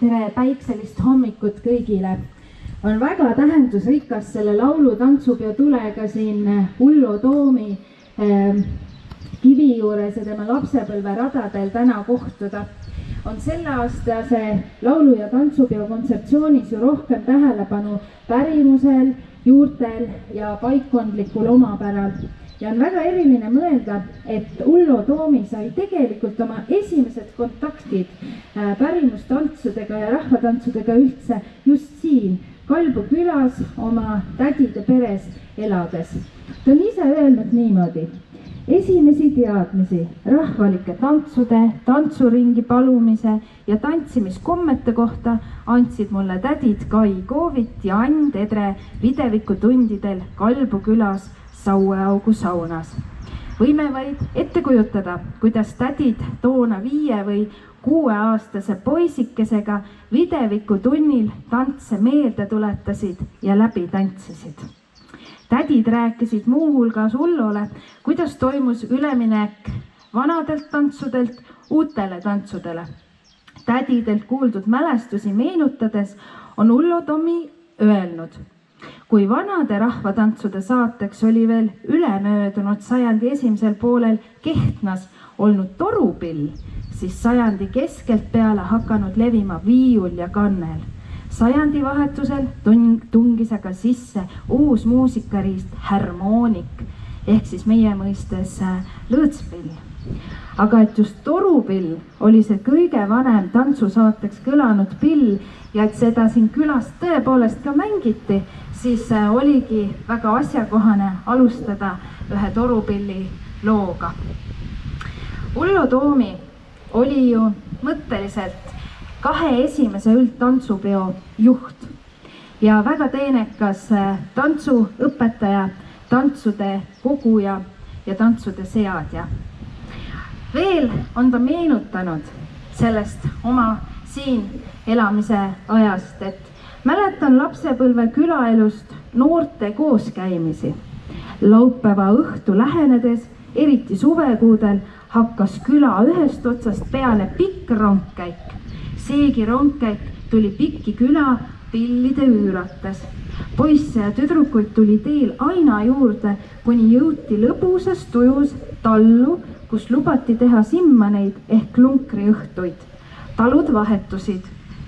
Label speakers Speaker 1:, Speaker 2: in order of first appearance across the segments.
Speaker 1: tere päikselist hommikut kõigile. On väga tähendusrikas selle laulu tantsupeo tulega siin Ullo Toomi kivi juures ja tema lapsepõlve radadel täna kohtuda. On selle aastase laulu- ja tantsupeo kontseptsioonis ju rohkem tähelepanu pärimusel, juurtel ja paikkondlikul omapäral. Ja on väga eriline mõelda, et Ullo Toomi sai tegelikult oma esimesed kontaktid pärimustantsudega ja rahvatantsudega üldse just siin Kalbu külas oma tädide peres elades. Ta on ise öelnud niimoodi: esimesi teadmisi rahvalike tantsude, tantsuringi palumise ja tantsimiskommete kohta andsid mulle tädid Kai Koovit ja Ann Tedre videviku tundidel Kalbu külas Saueaugu saunas. Võime vaid ette kujutada, kuidas tädid toona 5 või 6-aastase poisikesega videviku tunnil tantse meelde tuletasid ja läbi tantsisid. Tädid rääkisid muuhulgas Ullole, kuidas toimus üleminek vanadelt tantsudelt uutele tantsudele. Tädidelt kuuldud mälestusi meenutades on Ullo Toomi öelnud: kui vanade rahvatantsude saateks oli veel ülemöödunud sajandi esimesel poolel Kehtnas olnud torupill, siis sajandi keskelt peale hakanud levima viiul ja kannel. Sajandivahetusel tungis aga sisse uus muusikariist harmoonik ehk siis meie mõistes lõõtspill. Aga et just torupill oli see kõige vanem tantsusaateks kõlanud pill ja et seda siin külas tõepoolest ka mängiti, siis oligi väga asjakohane alustada ühe torupilli looga. Ullo Toomi oli ju mõtteliselt 2 esimese üldtantsupeo juht ja väga teenekas tantsuõpetaja, tantsude koguja ja tantsude seadja. Veel on ta meenutanud sellest oma siin elamise ajast, et mäletan lapsepõlve külaelust noorte kooskäimisi. Laupäeva õhtu lähenedes, eriti suvekuudel, hakkas küla ühest otsast peale pikk rongkäik. Seegi rongkäik tuli pikki küla pillide üürates. Poisse ja tüdrukuid tuli teel aina juurde, kuni jõuti lõbusas tujus tallu, kus lubati teha simmaneid ehk lunkri õhtuid. Talud vahetusid.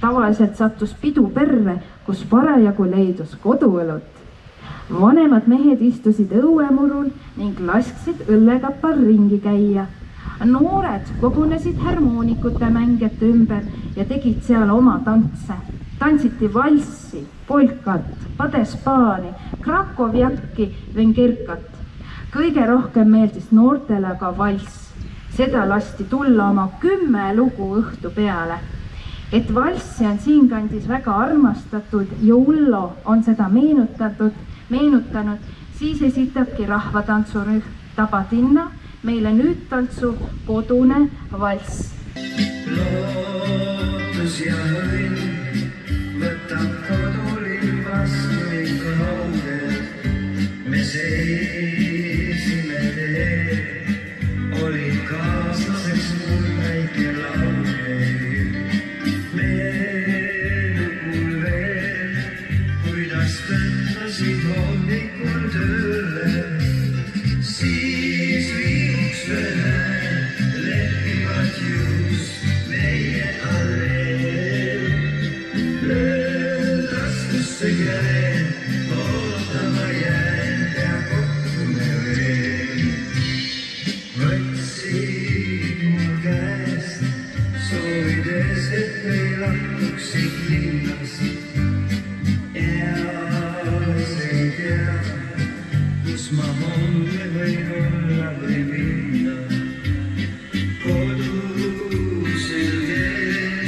Speaker 1: Tavaliselt sattus pidu perre, kus parajagu leidus koduõlut. Vanemad mehed istusid õuemurul ning lasksid õllekapal ringi käia. Noored kogunesid harmoonikute mängijate ümber ja tegid seal oma tantse. Tantsiti valssi, polkat, padespaani, krakovjakki, vengerkat. Kõige rohkem meeldis noortele aga valss. Seda lasti tulla oma 10 lugu õhtu peale. Et valssi on siinkandis väga armastatud ja Ullo on seda meenutanud, siis esitabki rahvatantsurühm Tabatinna meile nüüd tantsu Kodune valss. Lootus ja õnn võtab kodulil vastu ning kaugel. Me seisime teel, olid kaaslaseks mul väike lauge. Meenub mul veel, kuidas tõmbasid hommikul tööle. Siis viiks veel leppivad just meie alleel. Lööd raskusse käen, ootama jään ja kohtume veel. Võtsid mul käest, soovides, et ei lahtuksid linnast. Eas ei tea, kus ma homme võin olla või minna. Kodusel teel,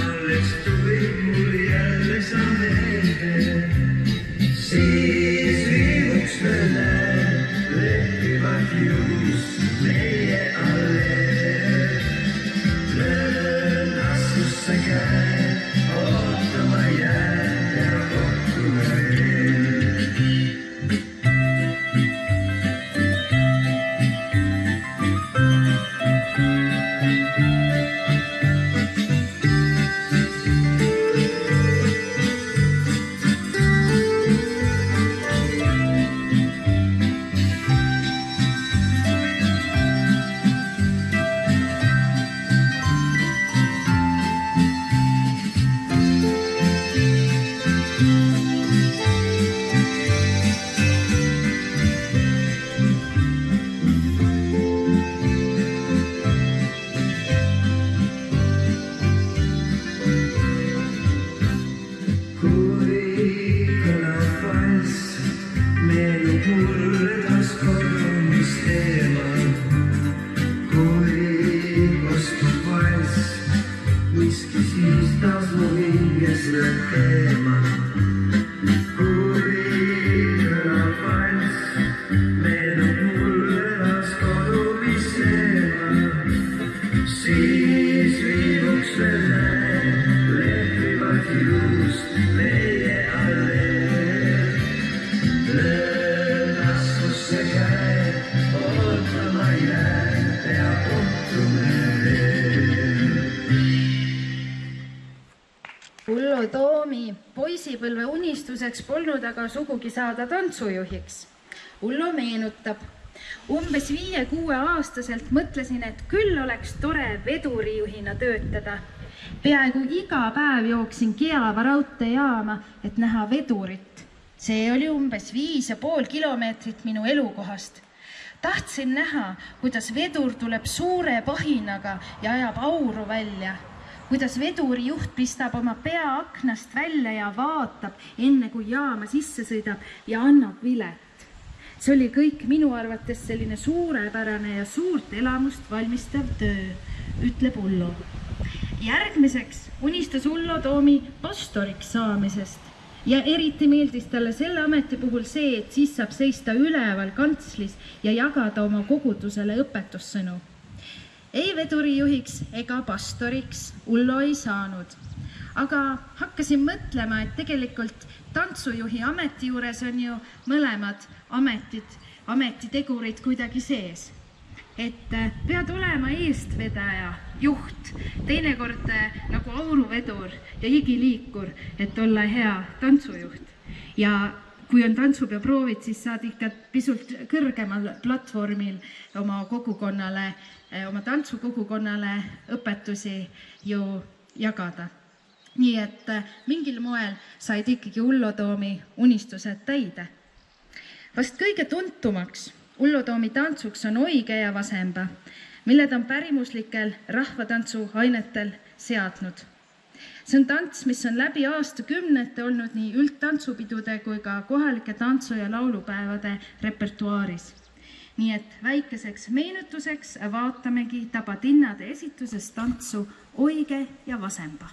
Speaker 1: alles tulid mul jälle sa meelde. Siis viivuks mööda leppivad just meie alleel. Löön askusse käe, ootama jään ja kohtume veel. unistuseks polnud aga sugugi saada tantsujuhiks. Ullo meenutab. Umbes 5-6 aastaselt mõtlesin, et küll oleks tore vedurijuhina töötada. Peaaegu iga päev jooksin Keava raudteejaama, et näha vedurit. See oli umbes 5,5 kilomeetrit minu elukohast. Tahtsin näha, kuidas vedur tuleb suure pahinaga ja ajab auru välja. Kuidas vedurijuht pistab oma pea aknast välja ja vaatab, enne kui jaama sisse sõidab ja annab vilet. See oli kõik minu arvates selline suurepärane ja suurt elamust valmistav töö, ütleb Ullo. Järgmiseks unistas Ullo Toomi pastoriks saamisest ja eriti meeldis talle selle ameti puhul see, et siis saab seista üleval kantslis ja jagada oma kogudusele õpetussõnu. Ei vedurijuhiks ega pastoriks Ullo ei saanud, aga hakkasin mõtlema, et tegelikult tantsujuhi ameti juures on ju mõlemad ametitegurid kuidagi sees. Et pead olema eestvedaja, juht, teinekord nagu auruvedur ja higiliikur, et olla hea tantsujuht. Ja kui on tantsupeoproovid, siis saad ikka pisut kõrgemal platvormil oma kogukonnale, oma tantsukogukonnale õpetusi ju jagada. Nii et mingil moel said ikkagi Ullo Toomi unistused täide. Vast kõige tuntumaks Ullo Toomi tantsuks on Oige ja Vasemba, mille ta on pärimuslikel rahvatantsu ainetel seadnud. See on tants, mis on läbi aastakümnete olnud nii üldtantsupidude kui ka kohalike tantsu- ja laulupäevade repertuaaris. Nii et väikeseks meenutuseks vaatamegi Tabatinnade esitusest tantsu Oige ja Vasemba.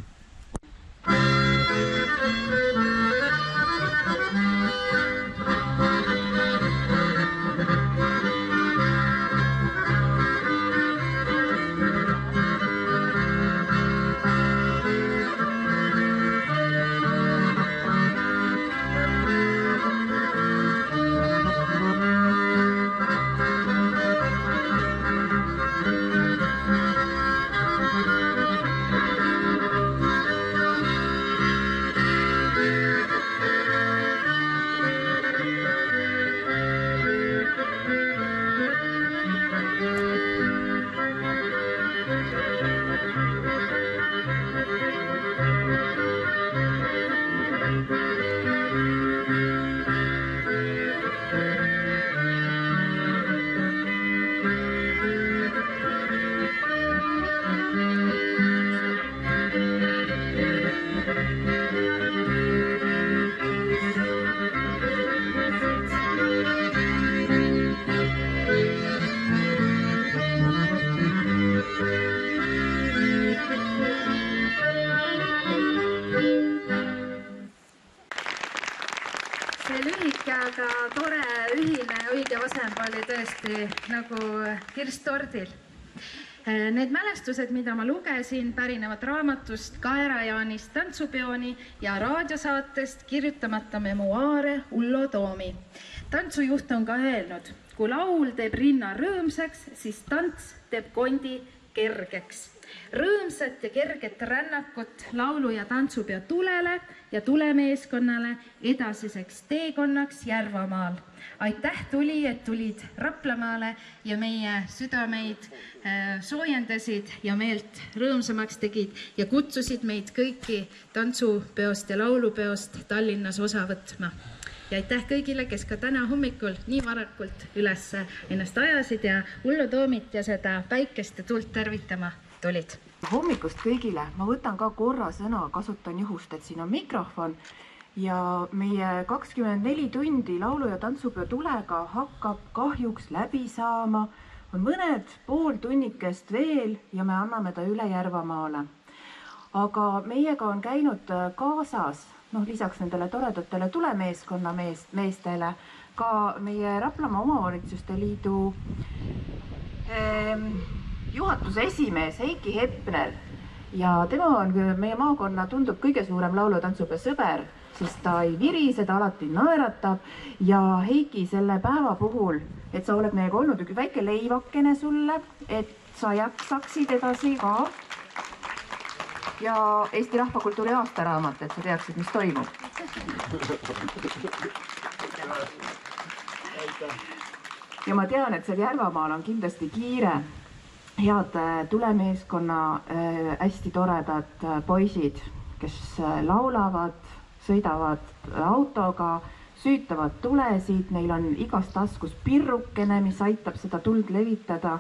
Speaker 1: Aga tore ühine Õige Vasemba oli tõesti nagu kirstordil. Need mälestused, mida ma lugesin, pärinevad raamatust Kaerajaanist tantsupeoni ja raadiosaatest kirjutamata memuaare Ullo Toomi. Tantsujuht on ka öelnud, kui laul teeb rinna rõõmsaks, siis tants teeb kondi kergeks. Rõõmsat ja kerget rännakut laulu- ja tantsupeo tulele ja tulemeeskonnale edasiseks teekonnaks Järvamaal. Aitäh tuli, et tulid Raplamaale ja meie südameid soojendasid ja meelt rõõmsamaks tegid ja kutsusid meid kõiki tantsupeost ja laulupeost Tallinnas osa võtma. Ja aitäh kõigile, kes ka täna hommikul nii varakult üles ennast ajasid ja Ullo Toomit ja seda päikest ja tuld tervitama tulid.
Speaker 2: Hommikust kõigile, ma võtan ka korra sõna, kasutan juhust, et siin on mikrofon ja meie 24 tundi laulu- ja tantsupeo tulega hakkab kahjuks läbi saama. On mõned pool tunnikest veel ja me anname ta üle Järvamaale. Aga meiega on käinud kaasas, lisaks nendele toredatele tulemeeskonna meestele, ka meie Raplamaa Omavalitsuste Liidu juhatuse esimees Heiki Hepner ja tema on meie maakonna tundub kõige suurem laulu- ja tantsupeo sõber, sest ta ei virise, ta alati naeratab ja Heiki selle päeva puhul, et sa oled meiega olnud üks väike leivakene sulle, et sa jaksaksid edasi ka ja Eesti Rahvakultuuri aastaraamat, et sa teaksid, mis toimub. ja ma tean, et seal Järvamaal on kindlasti kiire. Head tulemeeskonna hästi toredad poisid, kes laulavad, sõidavad autoga, süütavad tulesid, neil on igas taskus pirrukene, mis aitab seda tuld levitada.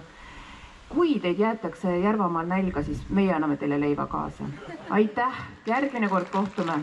Speaker 2: Kui teid jäetakse Järvamaal nälga, siis meie anname teile leiva kaasa. Aitäh, järgmine kord kohtume!